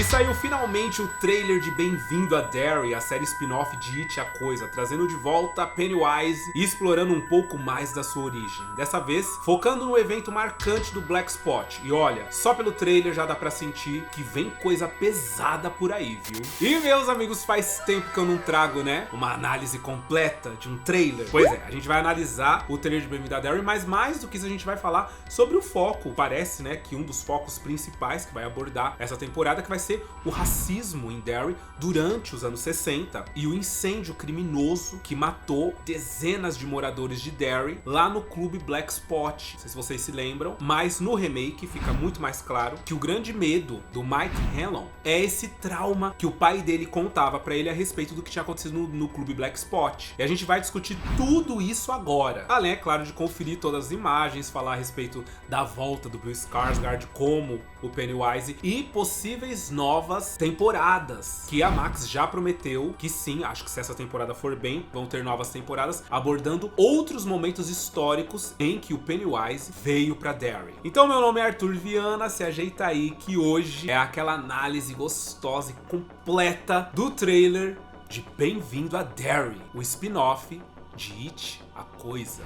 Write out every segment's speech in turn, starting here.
saiu finalmente o trailer de Bem-vindo a Derry, a série spin-off de It, a Coisa, trazendo de volta Pennywise e explorando um pouco mais da sua origem. Dessa vez, focando no evento marcante do Black Spot. E olha, só pelo trailer já dá pra sentir que vem coisa pesada por aí, viu? E meus amigos, faz tempo que eu não trago, né, uma análise completa de um trailer. Pois é, a gente vai analisar o trailer de Bem-vindo a Derry, mas mais do que isso a gente vai falar sobre o foco. Parece, né, que um dos focos principais que vai abordar essa temporada que vai ser o racismo em Derry durante os anos 60 e o incêndio criminoso que matou dezenas de moradores de Derry lá no clube Black Spot. Não sei se vocês se lembram, mas no remake fica muito mais claro que o grande medo do Mike Hanlon é esse trauma que o pai dele contava pra ele a respeito do que tinha acontecido no clube Black Spot. E a gente vai discutir tudo isso agora. Além, é claro, de conferir todas as imagens, falar a respeito da volta do Bill Skarsgård como o Pennywise e possíveis novas temporadas, que a Max já prometeu que sim, acho que se essa temporada for bem, vão ter novas temporadas abordando outros momentos históricos em que o Pennywise veio pra Derry. Então meu nome é Arthur Viana, se ajeita aí que hoje é aquela análise gostosa e completa do trailer de Bem-vindo a Derry, o spin-off de It, a Coisa.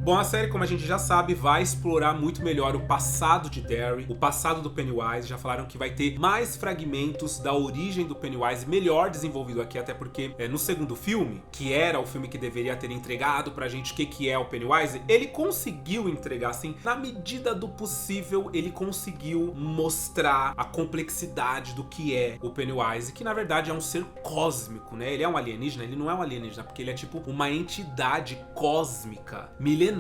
Bom, a série, como a gente já sabe, vai explorar muito melhor o passado de Derry, o passado do Pennywise. Já falaram que vai ter mais fragmentos da origem do Pennywise melhor desenvolvido aqui, até porque no segundo filme, que era o filme que deveria ter entregado pra gente o que é o Pennywise, ele conseguiu entregar, assim, na medida do possível, ele conseguiu mostrar a complexidade do que é o Pennywise, que na verdade é um ser cósmico, né? Ele é um alienígena, ele não é um alienígena, porque ele é tipo uma entidade cósmica, milenar,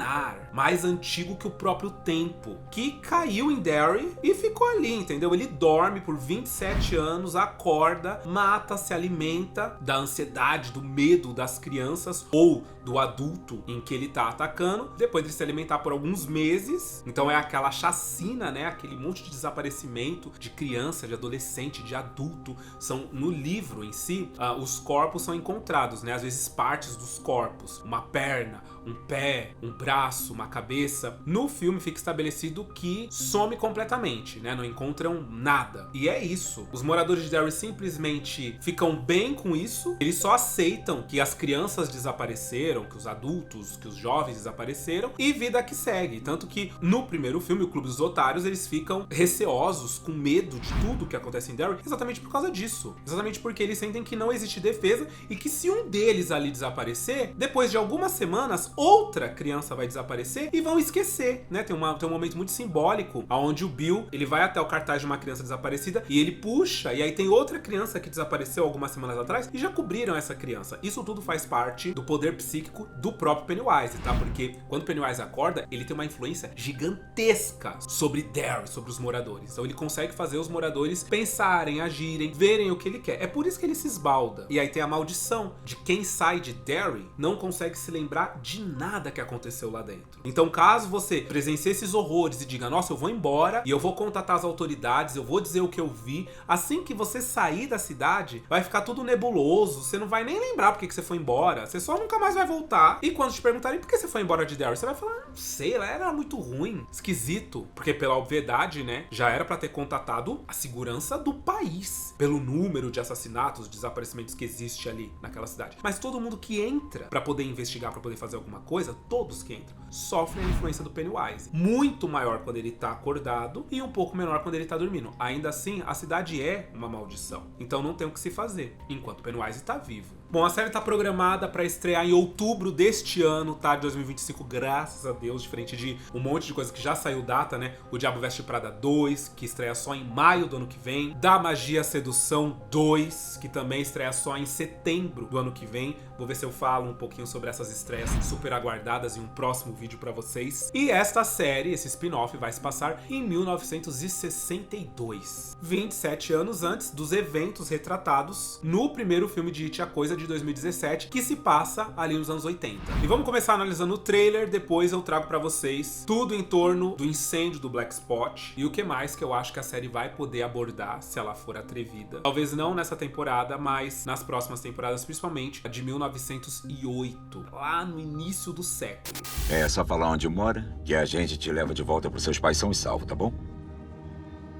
mais antigo que o próprio tempo, que caiu em Derry e ficou ali, entendeu? Ele dorme por 27 anos, acorda, mata, se alimenta da ansiedade, do medo das crianças ou do adulto em que ele tá atacando, depois de se alimentar por alguns meses. Então é aquela chacina, né? Aquele monte de desaparecimento de criança, de adolescente, de adulto. São, no livro em si, os corpos são encontrados, né? Às vezes partes dos corpos, uma perna, um pé, um braço, uma cabeça. No filme fica estabelecido que some completamente, né? Não encontram nada. E é isso. Os moradores de Derry simplesmente ficam bem com isso. Eles só aceitam que as crianças desapareceram, que os adultos, que os jovens desapareceram e vida que segue. Tanto que no primeiro filme, o Clube dos Otários, eles ficam receosos, com medo de tudo que acontece em Derry, exatamente por causa disso. Exatamente porque eles sentem que não existe defesa e que se um deles ali desaparecer, depois de algumas semanas, outra criança vai desaparecer e vão esquecer, né? Tem um momento muito simbólico onde o Bill, ele vai até o cartaz de uma criança desaparecida e ele puxa, e aí tem outra criança que desapareceu algumas semanas atrás e já cobriram essa criança. Isso tudo faz parte do poder psíquico do próprio Pennywise, tá? Porque quando o Pennywise acorda, ele tem uma influência gigantesca sobre Derry, sobre os moradores. Então ele consegue fazer os moradores pensarem, agirem, verem o que ele quer. É por isso que ele se esbalda. E aí tem a maldição de quem sai de Derry não consegue se lembrar de nada que aconteceu lá dentro. Então, caso você presencie esses horrores e diga, nossa, eu vou embora e eu vou contatar as autoridades, eu vou dizer o que eu vi, assim que você sair da cidade, vai ficar tudo nebuloso, você não vai nem lembrar porque que você foi embora, você só nunca mais vai voltar. E quando te perguntarem por que você foi embora de Derry, você vai falar, não sei, ela era muito ruim, esquisito, porque pela obviedade, né, já era pra ter contatado a segurança do país, pelo número de assassinatos, desaparecimentos que existe ali naquela cidade. Mas todo mundo que entra pra poder investigar, pra poder fazer alguma coisa, todos que entram, sofrem a influência do Pennywise. Muito maior quando ele tá acordado e um pouco menor quando ele tá dormindo. Ainda assim, a cidade é uma maldição. Então não tem o que se fazer, enquanto o Pennywise tá vivo. Bom, a série tá programada pra estrear em outubro deste ano, tá? De 2025, graças a Deus, diferente de um monte de coisa que já saiu data, né? O Diabo Veste Prada 2, que estreia só em maio do ano que vem. Da Magia Sedução 2, que também estreia só em setembro do ano que vem. Vou ver se eu falo um pouquinho sobre essas estreias super aguardadas em um próximo vídeo pra vocês. E esta série, esse spin-off, vai se passar em 1962, 27 anos antes dos eventos retratados no primeiro filme de It, a Coisa, de 2017, que se passa ali nos anos 80. E vamos começar analisando o trailer, depois eu trago pra vocês tudo em torno do incêndio do Black Spot e o que mais que eu acho que a série vai poder abordar se ela for atrevida. Talvez não nessa temporada, mas nas próximas temporadas, principalmente a de 1908, lá no início do século. É só falar onde mora, que a gente te leva de volta pros seus pais são e salvo, tá bom?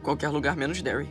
Qualquer lugar menos Derry.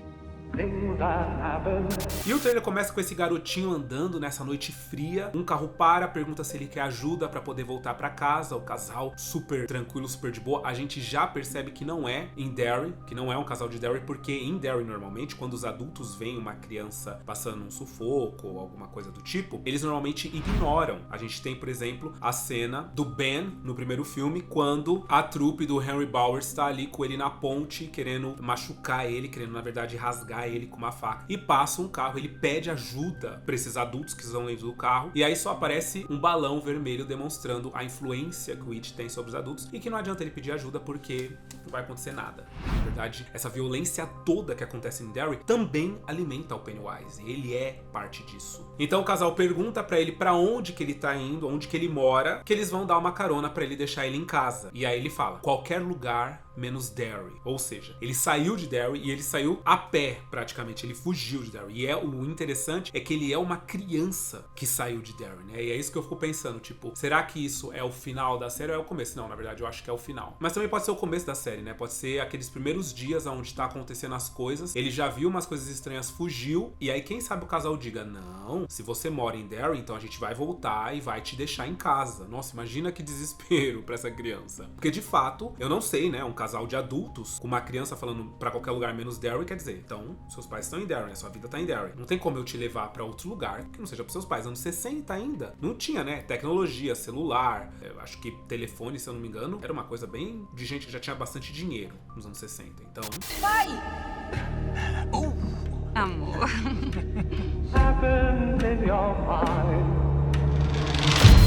E o trailer começa com esse garotinho andando nessa noite fria. Um carro para, pergunta se ele quer ajuda pra poder voltar pra casa. O casal super tranquilo, super de boa. A gente já percebe que não é em Derry, que não é um casal de Derry, porque em Derry normalmente, quando os adultos veem uma criança passando um sufoco ou alguma coisa do tipo, eles normalmente ignoram. A gente tem, por exemplo, a cena do Ben no primeiro filme, quando a trupe do Henry Bowers está ali com ele na ponte, querendo machucar ele, querendo na verdade rasgar ele com uma faca, e passa um carro, ele pede ajuda pra esses adultos que estão dentro do carro, e aí só aparece um balão vermelho demonstrando a influência que o It tem sobre os adultos, e que não adianta ele pedir ajuda porque não vai acontecer nada. Na verdade, essa violência toda que acontece em Derry também alimenta o Pennywise, e ele é parte disso. Então o casal pergunta pra ele pra onde que ele tá indo, onde que ele mora, que eles vão dar uma carona pra ele deixar ele em casa. E aí ele fala, qualquer lugar menos Derry. Ou seja, ele saiu de Derry e ele saiu a pé, praticamente. Ele fugiu de Derry. E o interessante é que ele é uma criança que saiu de Derry, né? E é isso que eu fico pensando, tipo, será que isso é o final da série ou é o começo? Não, na verdade eu acho que é o final. Mas também pode ser o começo da série, né? Pode ser aqueles primeiros dias onde tá acontecendo as coisas, ele já viu umas coisas estranhas, fugiu, e aí quem sabe o casal diga, não, se você mora em Derry, então a gente vai voltar e vai te deixar em casa. Nossa, imagina que desespero pra essa criança. Porque de fato, eu não sei, né? Um casal de adultos com uma criança falando pra qualquer lugar menos Derry, quer dizer, então seus pais estão em Derry, a sua vida tá em Derry. Não tem como eu te levar pra outro lugar que não seja pros seus pais. Anos 60 ainda, não tinha, né? Tecnologia, celular, eu acho que telefone, se eu não me engano, era uma coisa bem de gente que já tinha bastante dinheiro nos anos 60. Então... Pai! Amor.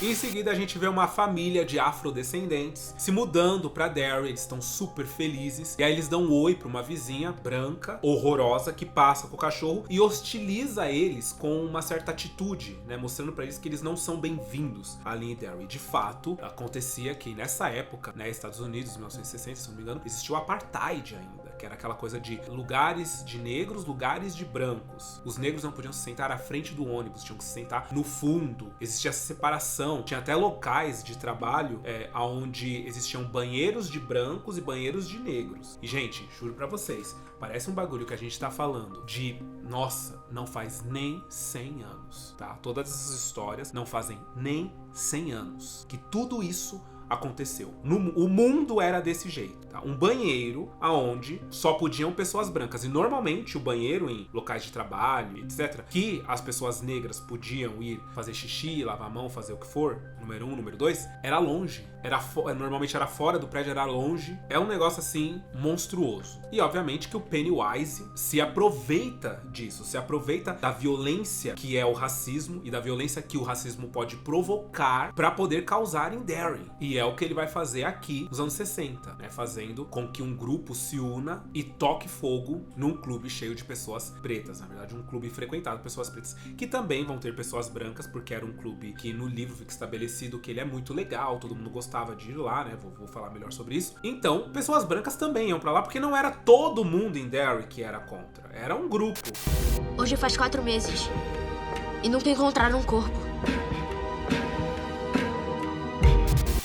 Em seguida a gente vê uma família de afrodescendentes se mudando pra Derry, eles estão super felizes, e aí eles dão um oi pra uma vizinha branca, horrorosa, que passa com o cachorro e hostiliza eles com uma certa atitude, né, mostrando pra eles que eles não são bem-vindos ali em Derry. De fato, acontecia que nessa época, né, Estados Unidos, 1960, se não me engano, existiu o apartheid ainda, que era aquela coisa de lugares de negros, lugares de brancos. Os negros não podiam se sentar à frente do ônibus, tinham que se sentar no fundo. Existia essa separação. Tinha até locais de trabalho onde existiam banheiros de brancos e banheiros de negros. E, gente, juro pra vocês, parece um bagulho que a gente tá falando de... Nossa, não faz nem 100 anos, tá? Todas essas histórias não fazem nem 100 anos que tudo isso aconteceu. O mundo era desse jeito, tá? Um banheiro aonde só podiam pessoas brancas. E normalmente o banheiro em locais de trabalho, etc., que as pessoas negras podiam ir fazer xixi, lavar a mão, fazer o que for, número 1, número 2, era longe. Normalmente era fora do prédio, era longe. É um negócio assim monstruoso. E obviamente que o Pennywise se aproveita disso, se aproveita da violência que é o racismo e da violência que o racismo pode provocar pra poder causar em Derry. E é o que ele vai fazer aqui nos anos 60, né? Fazendo com que um grupo se una e toque fogo num clube cheio de pessoas pretas. Na verdade, um clube frequentado por pessoas pretas, que também vão ter pessoas brancas, porque era um clube que no livro fica estabelecido que ele é muito legal, todo mundo gostava de ir lá, né? Vou falar melhor sobre isso. Então, pessoas brancas também iam pra lá, porque não era todo mundo em Derry que era contra. Era um grupo. Hoje faz 4 meses e nunca encontraram um corpo.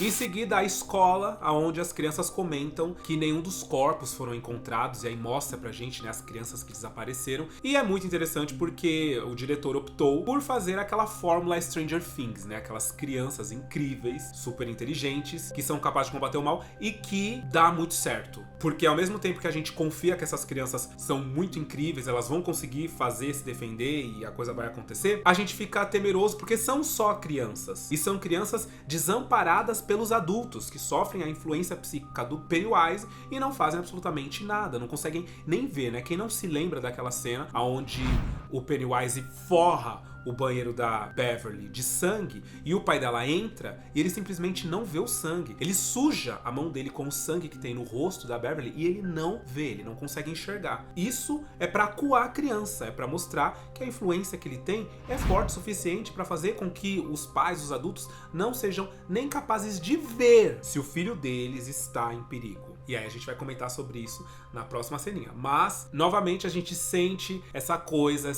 Em seguida, a escola, onde as crianças comentam que nenhum dos corpos foram encontrados, e aí mostra pra gente, né, as crianças que desapareceram. E é muito interessante porque o diretor optou por fazer aquela fórmula Stranger Things, né, aquelas crianças incríveis, super inteligentes, que são capazes de combater o mal e que dá muito certo. Porque ao mesmo tempo que a gente confia que essas crianças são muito incríveis, elas vão conseguir fazer, se defender e a coisa vai acontecer, a gente fica temeroso porque são só crianças. E são crianças desamparadas pelos adultos, que sofrem a influência psíquica do Pennywise e não fazem absolutamente nada, não conseguem nem ver, né? Quem não se lembra daquela cena onde o Pennywise forra o banheiro da Beverly de sangue e o pai dela entra e ele simplesmente não vê o sangue. Ele suja a mão dele com o sangue que tem no rosto da Beverly e ele não vê, ele não consegue enxergar. Isso é pra acuar a criança, é pra mostrar que a influência que ele tem é forte o suficiente pra fazer com que os pais, os adultos, não sejam nem capazes de ver se o filho deles está em perigo. E aí a gente vai comentar sobre isso na próxima ceninha. Mas, novamente, a gente sente essa coisa,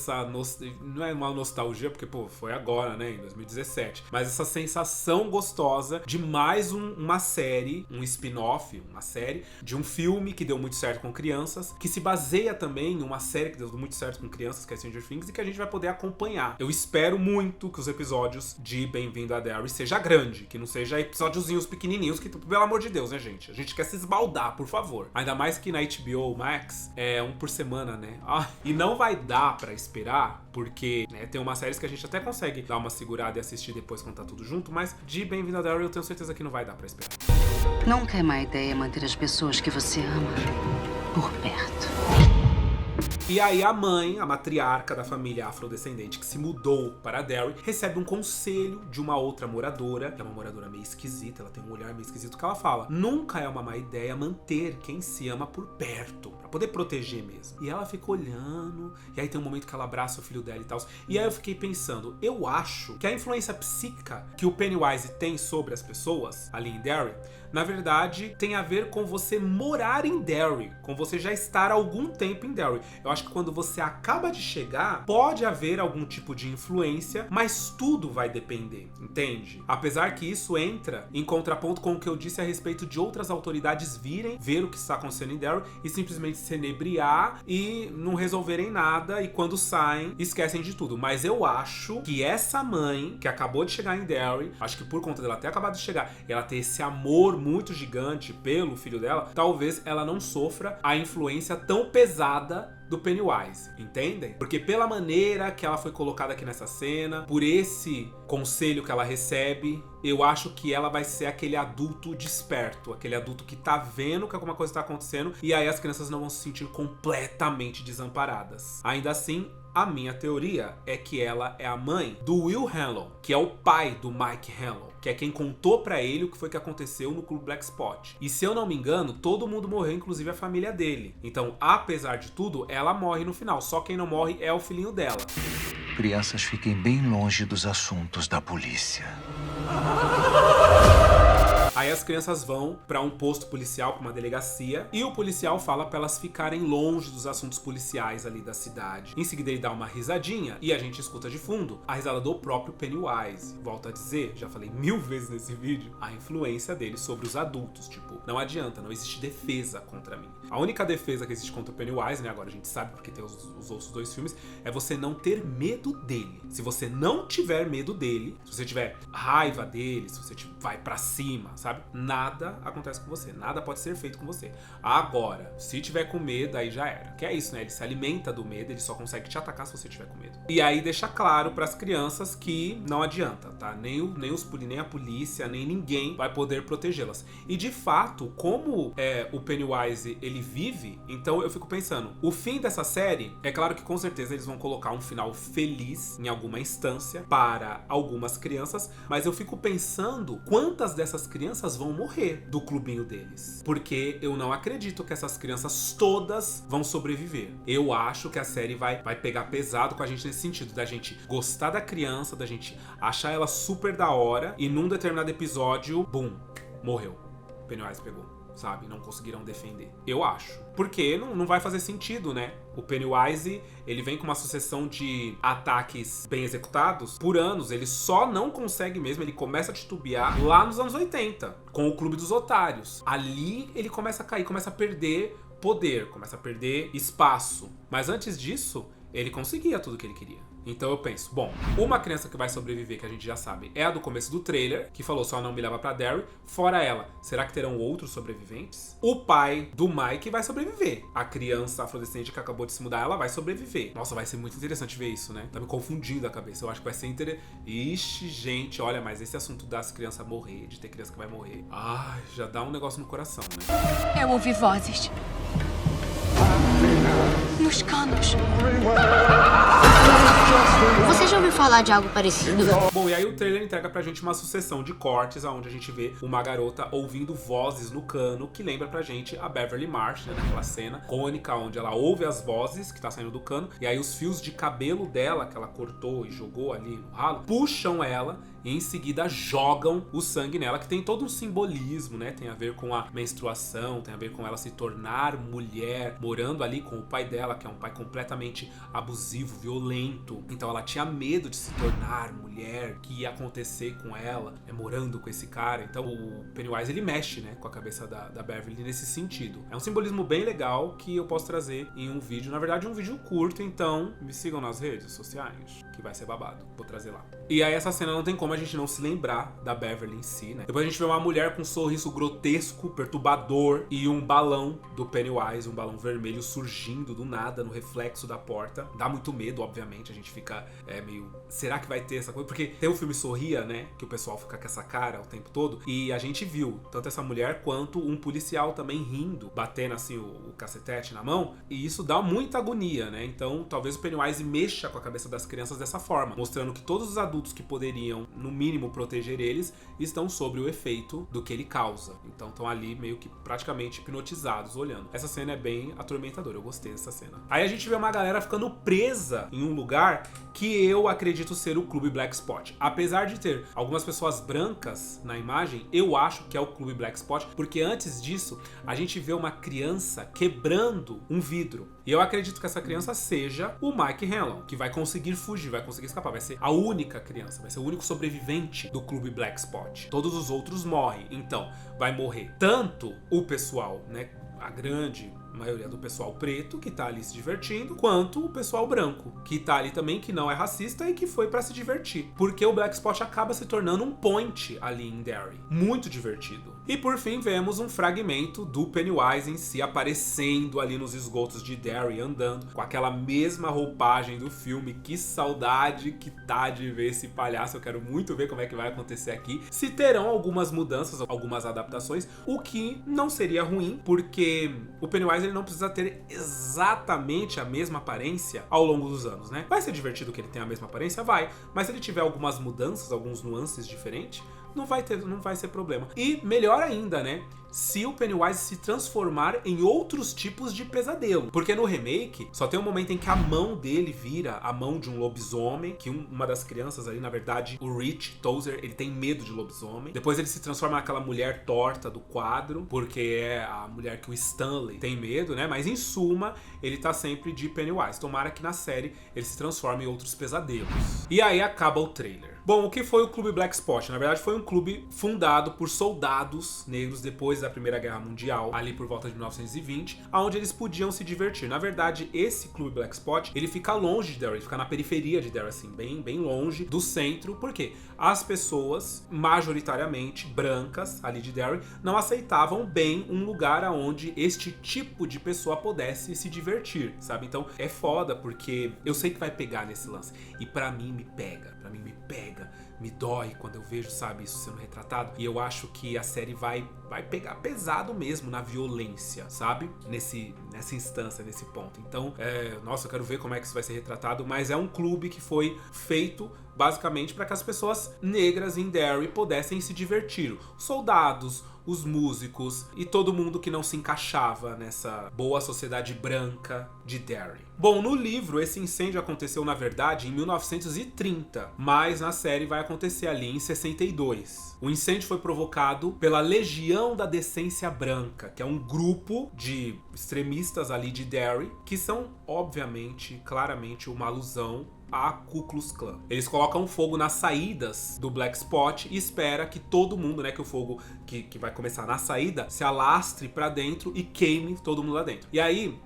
não é uma nostalgia, porque, pô, foi agora, né, em 2017. Mas essa sensação gostosa de mais uma série, um spin-off, uma série, de um filme que deu muito certo com crianças, que se baseia também em uma série que deu muito certo com crianças, que é Stranger Things, e que a gente vai poder acompanhar. Eu espero muito que os episódios de Bem-vindo a Derry seja grande, que não seja episódiozinhos pequenininhos, que, pelo amor de Deus, né, gente? A gente quer se esbaldar, por favor. Ainda mais que na HBO Max é um por semana, né? E não vai dar pra esperar, porque, né, tem umas séries que a gente até consegue dar uma segurada e assistir depois quando tá tudo junto, mas de Bem-vindo a Derry eu tenho certeza que não vai dar pra esperar. Nunca é má ideia manter as pessoas que você ama por perto. E aí a mãe, a matriarca da família afrodescendente que se mudou para Derry, recebe um conselho de uma outra moradora, que é uma moradora meio esquisita, ela tem um olhar meio esquisito, que ela fala: nunca é uma má ideia manter quem se ama por perto, pra poder proteger mesmo. E ela fica olhando, e aí tem um momento que ela abraça o filho dela e tal. E aí eu fiquei pensando, eu acho que a influência psíquica que o Pennywise tem sobre as pessoas ali em Derry, na verdade, tem a ver com você morar em Derry, com você já estar há algum tempo em Derry. Eu acho que quando você acaba de chegar, pode haver algum tipo de influência, mas tudo vai depender, entende? Apesar que isso entra em contraponto com o que eu disse a respeito de outras autoridades virem, ver o que está acontecendo em Derry e simplesmente se inebriar e não resolverem nada, e quando saem, esquecem de tudo. Mas eu acho que essa mãe, que acabou de chegar em Derry, acho que por conta dela ter acabado de chegar, e ela ter esse amor muito gigante pelo filho dela, talvez ela não sofra a influência tão pesada do Pennywise, entendem? Porque pela maneira que ela foi colocada aqui nessa cena, por esse conselho que ela recebe, eu acho que ela vai ser aquele adulto desperto, aquele adulto que tá vendo que alguma coisa tá acontecendo, e aí as crianças não vão se sentir completamente desamparadas. Ainda assim, a minha teoria é que ela é a mãe do Will Hanlon, que é o pai do Mike Hanlon, que é quem contou pra ele o que foi que aconteceu no Clube Black Spot. E se eu não me engano, todo mundo morreu, inclusive a família dele. Então, apesar de tudo, ela morre no final. Só quem não morre é o filhinho dela. Crianças, fiquem bem longe dos assuntos da polícia. Aí as crianças vão pra um posto policial, pra uma delegacia, e o policial fala pra elas ficarem longe dos assuntos policiais ali da cidade. Em seguida ele dá uma risadinha e a gente escuta de fundo a risada do próprio Pennywise. Volto a dizer, já falei 1000 vezes nesse vídeo, a influência dele sobre os adultos. Tipo, não adianta, não existe defesa contra mim. A única defesa que existe contra o Pennywise, né, agora a gente sabe porque tem os outros dois filmes, é você não ter medo dele. Se você não tiver medo dele, se você tiver raiva dele, se você vai pra cima, sabe? Nada acontece com você, nada pode ser feito com você. Agora, se tiver com medo, aí já era. Que é isso, né? Ele se alimenta do medo, ele só consegue te atacar se você tiver com medo. E aí deixa claro pras crianças que não adianta, tá? Nem a polícia, nem ninguém vai poder protegê-las. E de fato, como o Pennywise, ele vive, então eu fico pensando, o fim dessa série, é claro que com certeza eles vão colocar um final feliz em alguma instância para algumas crianças, mas eu fico pensando quantas dessas crianças vão morrer do clubinho deles. Porque eu não acredito que essas crianças todas vão sobreviver. Eu acho que a série vai pegar pesado com a gente nesse sentido, da gente gostar da criança, da gente achar ela super da hora, e num determinado episódio, bum, morreu. Pennywise pegou. Sabe? Não conseguiram defender. Eu acho. Porque não vai fazer sentido, né? O Pennywise, ele vem com uma sucessão de ataques bem executados por anos. Ele só não consegue mesmo, ele começa a titubear lá nos anos 80, com o Clube dos Otários. Ali ele começa a cair, começa a perder poder, começa a perder espaço. Mas antes disso, ele conseguia tudo que ele queria. Então eu penso, bom, uma criança que vai sobreviver, que a gente já sabe, é a do começo do trailer, que falou só não me leva pra Derry. Fora ela, será que terão outros sobreviventes? O pai do Mike vai sobreviver. A criança afrodescendente que acabou de se mudar, ela vai sobreviver. Nossa, vai ser muito interessante ver isso, né? Tá me confundindo a cabeça. Eu acho que vai ser interessante. Ixi, gente, olha, mas esse assunto das crianças morrer, de ter criança que vai morrer, ai, já dá um negócio no coração, né? Eu ouvi vozes. Nos canos. Você já ouviu falar de algo parecido? Bom, e aí o trailer entrega pra gente uma sucessão de cortes onde a gente vê uma garota ouvindo vozes no cano, que lembra pra gente a Beverly Marsh, né, naquela cena icônica onde ela ouve as vozes que tá saindo do cano, e aí os fios de cabelo dela, que ela cortou e jogou ali no ralo, puxam ela e em seguida jogam o sangue nela, que tem todo um simbolismo, né? Tem a ver com a menstruação, tem a ver com ela se tornar mulher, morando ali com o pai dela, que é um pai completamente abusivo, violento. Então ela tinha medo de se tornar mulher, que ia acontecer com ela, morando com esse cara. Então o Pennywise, ele mexe, né, com a cabeça da Beverly nesse sentido. É um simbolismo bem legal que eu posso trazer em um vídeo, na verdade um vídeo curto, então me sigam nas redes sociais, que vai ser babado, vou trazer lá. E aí essa cena não tem como a gente não se lembrar da Beverly em si, né? Depois a gente vê uma mulher com um sorriso grotesco, perturbador, e um balão do Pennywise, um balão vermelho surgindo do nada no reflexo da porta. Dá muito medo, obviamente, a gente fica meio... Será que vai ter essa coisa? Porque tem o filme Sorria, né? Que o pessoal fica com essa cara o tempo todo, e a gente viu tanto essa mulher quanto um policial também rindo, batendo assim o cacetete na mão, e isso dá muita agonia, né? Então talvez o Pennywise mexa com a cabeça das crianças dessa forma, mostrando que todos os adultos que poderiam, no mínimo, proteger eles, estão sob o efeito do que ele causa. Então estão ali meio que praticamente hipnotizados, olhando. Essa cena é bem atormentadora, eu gostei dessa cena. Aí a gente vê uma galera ficando presa em um lugar que eu acredito ser o Clube Black Spot. Apesar de ter algumas pessoas brancas na imagem, eu acho que é o Clube Black Spot, porque antes disso, a gente vê uma criança quebrando um vidro. E eu acredito que essa criança seja o Mike Hanlon, que vai conseguir fugir, vai conseguir escapar. Vai ser a única criança, vai ser o único sobrevivente do Clube Black Spot. Todos os outros morrem. Então, vai morrer tanto o pessoal, né, a grande maioria do pessoal preto, que tá ali se divertindo, quanto o pessoal branco, que tá ali também, que não é racista e que foi pra se divertir. Porque o Black Spot acaba se tornando um point ali em Derry. Muito divertido. E por fim vemos um fragmento do Pennywise em si aparecendo ali nos esgotos de Derry, andando com aquela mesma roupagem do filme. Que saudade que tá de ver esse palhaço. Eu quero muito ver como é que vai acontecer aqui. Se terão algumas mudanças, algumas adaptações, o que não seria ruim, porque o Pennywise ele não precisa ter exatamente a mesma aparência ao longo dos anos, né? Vai ser divertido que ele tenha a mesma aparência? Vai. Mas se ele tiver algumas mudanças, alguns nuances diferentes, não vai ser problema. E melhor ainda, né? Se o Pennywise se transformar em outros tipos de pesadelo. Porque no remake, só tem um momento em que a mão dele vira a mão de um lobisomem, que uma das crianças ali, na verdade, o Rich Tozer, ele tem medo de lobisomem. Depois ele se transforma naquela mulher torta do quadro, porque é a mulher que o Stanley tem medo, né? Mas em suma, ele tá sempre de Pennywise. Tomara que na série ele se transforme em outros pesadelos. E aí acaba o trailer. Bom, o que foi o Clube Black Spot? Na verdade, foi um clube fundado por soldados negros depois da Primeira Guerra Mundial, ali por volta de 1920, onde eles podiam se divertir. Na verdade, esse Clube Black Spot, ele fica longe de Derry, fica na periferia de Derry, assim, bem longe do centro. Por quê? As pessoas, majoritariamente brancas, ali de Derry, não aceitavam bem um lugar onde este tipo de pessoa pudesse se divertir, sabe? Então, é foda, porque eu sei que vai pegar nesse lance. E pra mim, me pega, me dói quando eu vejo, sabe, isso sendo retratado. E eu acho que a série vai pegar pesado mesmo na violência, sabe? Nessa instância, nesse ponto. Então, nossa, eu quero ver como é que isso vai ser retratado. Mas é um clube que foi feito basicamente para que as pessoas negras em Derry pudessem se divertir. Os soldados, os músicos e todo mundo que não se encaixava nessa boa sociedade branca de Derry. Bom, no livro esse incêndio aconteceu na verdade em 1930, mas na série vai acontecer ali em 62. O incêndio foi provocado pela Legião da Decência Branca, que é um grupo de extremistas ali de Derry, que são, obviamente, claramente uma alusão a Ku Klux Klan. Eles colocam fogo nas saídas do Black Spot e espera que todo mundo, né, que o fogo que vai começar na saída, se alastre pra dentro e queime todo mundo lá dentro. E aí,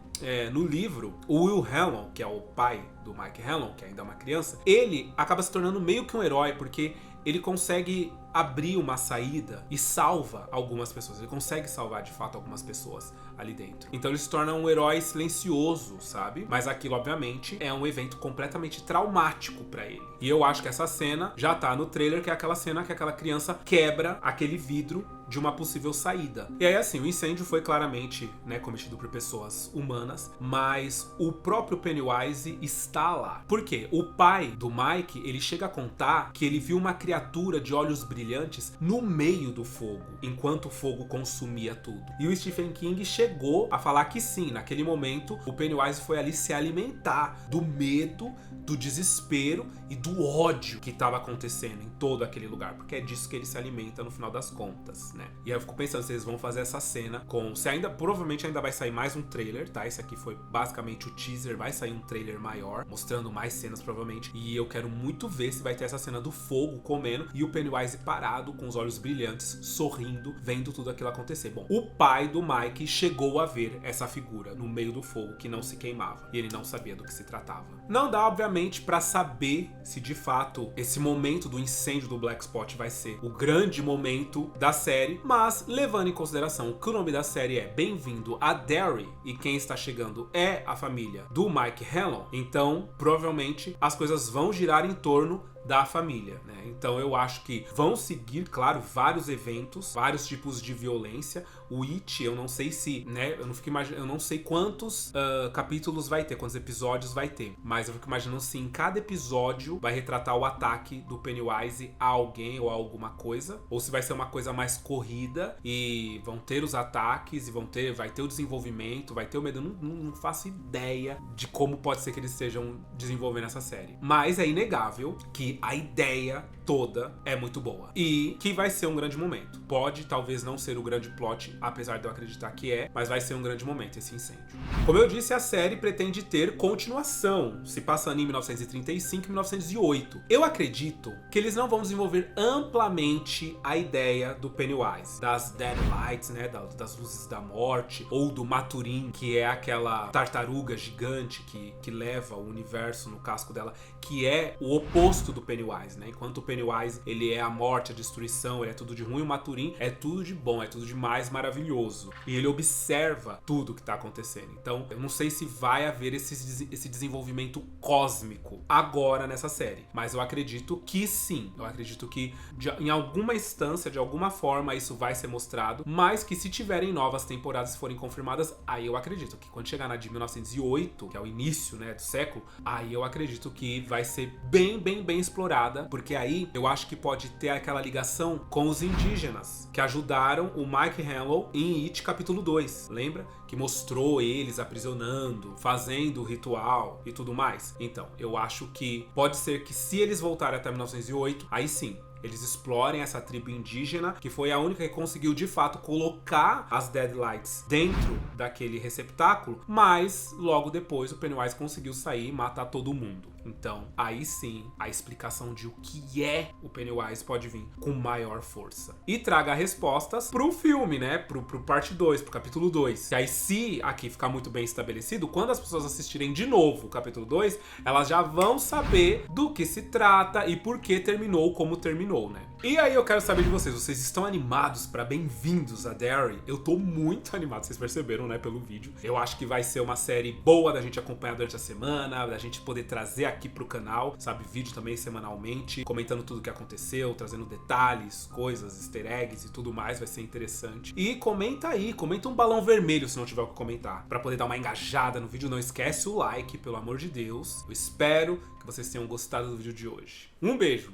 no livro, o Will Hanlon, que é o pai do Mike Hanlon, que ainda é uma criança, ele acaba se tornando meio que um herói, porque ele consegue abrir uma saída e salva algumas pessoas. Ele consegue salvar de fato algumas pessoas ali dentro. Então ele se torna um herói silencioso, sabe? Mas aquilo, obviamente, é um evento completamente traumático pra ele. E eu acho que essa cena já tá no trailer, que é aquela cena que aquela criança quebra aquele vidro de uma possível saída. E aí, assim, o incêndio foi claramente, né, cometido por pessoas humanas, mas o próprio Pennywise está lá. Por quê? O pai do Mike, ele chega a contar que ele viu uma criatura de olhos brilhantes no meio do fogo, enquanto o fogo consumia tudo. E o Stephen King chegou a falar que sim, naquele momento, o Pennywise foi ali se alimentar do medo, do desespero e do ódio que estava acontecendo em todo aquele lugar, porque é disso que ele se alimenta no final das contas, né? E aí eu fico pensando se eles vão fazer essa cena com... provavelmente ainda vai sair mais um trailer, tá? Esse aqui foi basicamente o teaser, vai sair um trailer maior, mostrando mais cenas provavelmente, e eu quero muito ver se vai ter essa cena do fogo comendo e o Pennywise parado, com os olhos brilhantes, sorrindo, vendo tudo aquilo acontecer. Bom, o pai do Mike chegou a ver essa figura no meio do fogo que não se queimava, e ele não sabia do que se tratava. Não dá, obviamente, pra saber se de fato esse momento do incêndio do Black Spot vai ser o grande momento da série, mas levando em consideração que o nome da série é Bem-vindo a Derry e quem está chegando é a família do Mike Hanlon, então provavelmente as coisas vão girar em torno da família, né? Então eu acho que vão seguir, claro, vários eventos, vários tipos de violência. O It, eu não sei se, né, eu não sei quantos capítulos vai ter, quantos episódios vai ter, mas eu fico imaginando se em cada episódio vai retratar o ataque do Pennywise a alguém ou a alguma coisa, ou se vai ser uma coisa mais corrida e vão ter os ataques e vai ter o desenvolvimento, vai ter o medo. Eu não faço ideia de como pode ser que eles estejam desenvolvendo essa série, mas é inegável que a ideia toda é muito boa e que vai ser um grande momento. Pode talvez não ser o grande plot, apesar de eu acreditar que é, mas vai ser um grande momento esse incêndio. Como eu disse, a série pretende ter continuação, se passando em 1935 e 1908. Eu acredito que eles não vão desenvolver amplamente a ideia do Pennywise, das Deadlights, né, das luzes da morte, ou do Maturin, que é aquela tartaruga gigante que leva o universo no casco dela, que é o oposto do Pennywise, né? Enquanto o Pennywise, ele é a morte, a destruição, ele é tudo de ruim, o Maturin é tudo de bom, é tudo de mais maravilhoso. E ele observa tudo que tá acontecendo. Então, eu não sei se vai haver esse desenvolvimento cósmico agora nessa série, mas eu acredito que sim. Eu acredito que em alguma instância, de alguma forma, isso vai ser mostrado, mas que se tiverem novas temporadas, se forem confirmadas, aí eu acredito que quando chegar na de 1908, que é o início, né, do século, aí eu acredito que vai ser bem explorada, porque aí eu acho que pode ter aquela ligação com os indígenas que ajudaram o Mike Hanlon em It capítulo 2, lembra? Que mostrou eles aprisionando, fazendo o ritual e tudo mais. Então, eu acho que pode ser que se eles voltarem até 1908, aí sim, eles explorem essa tribo indígena, que foi a única que conseguiu de fato colocar as Deadlights dentro daquele receptáculo, mas logo depois o Pennywise conseguiu sair e matar todo mundo. Então, aí sim, a explicação de o que é o Pennywise pode vir com maior força. E traga respostas pro filme, né? Pro parte 2, pro capítulo 2. E aí, se aqui ficar muito bem estabelecido, quando as pessoas assistirem de novo o capítulo 2, elas já vão saber do que se trata e por que terminou como terminou, né? E aí eu quero saber de vocês estão animados pra Bem-vindos a Derry? Eu tô muito animado, vocês perceberam, né, pelo vídeo. Eu acho que vai ser uma série boa da gente acompanhar durante a semana, da gente poder trazer aqui pro canal, sabe, vídeo também semanalmente, comentando tudo o que aconteceu, trazendo detalhes, coisas, easter eggs e tudo mais, vai ser interessante. E comenta aí, comenta um balão vermelho se não tiver o que comentar, pra poder dar uma engajada no vídeo. Não esquece o like, pelo amor de Deus. Eu espero que vocês tenham gostado do vídeo de hoje. Um beijo!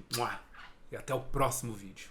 E até o próximo vídeo.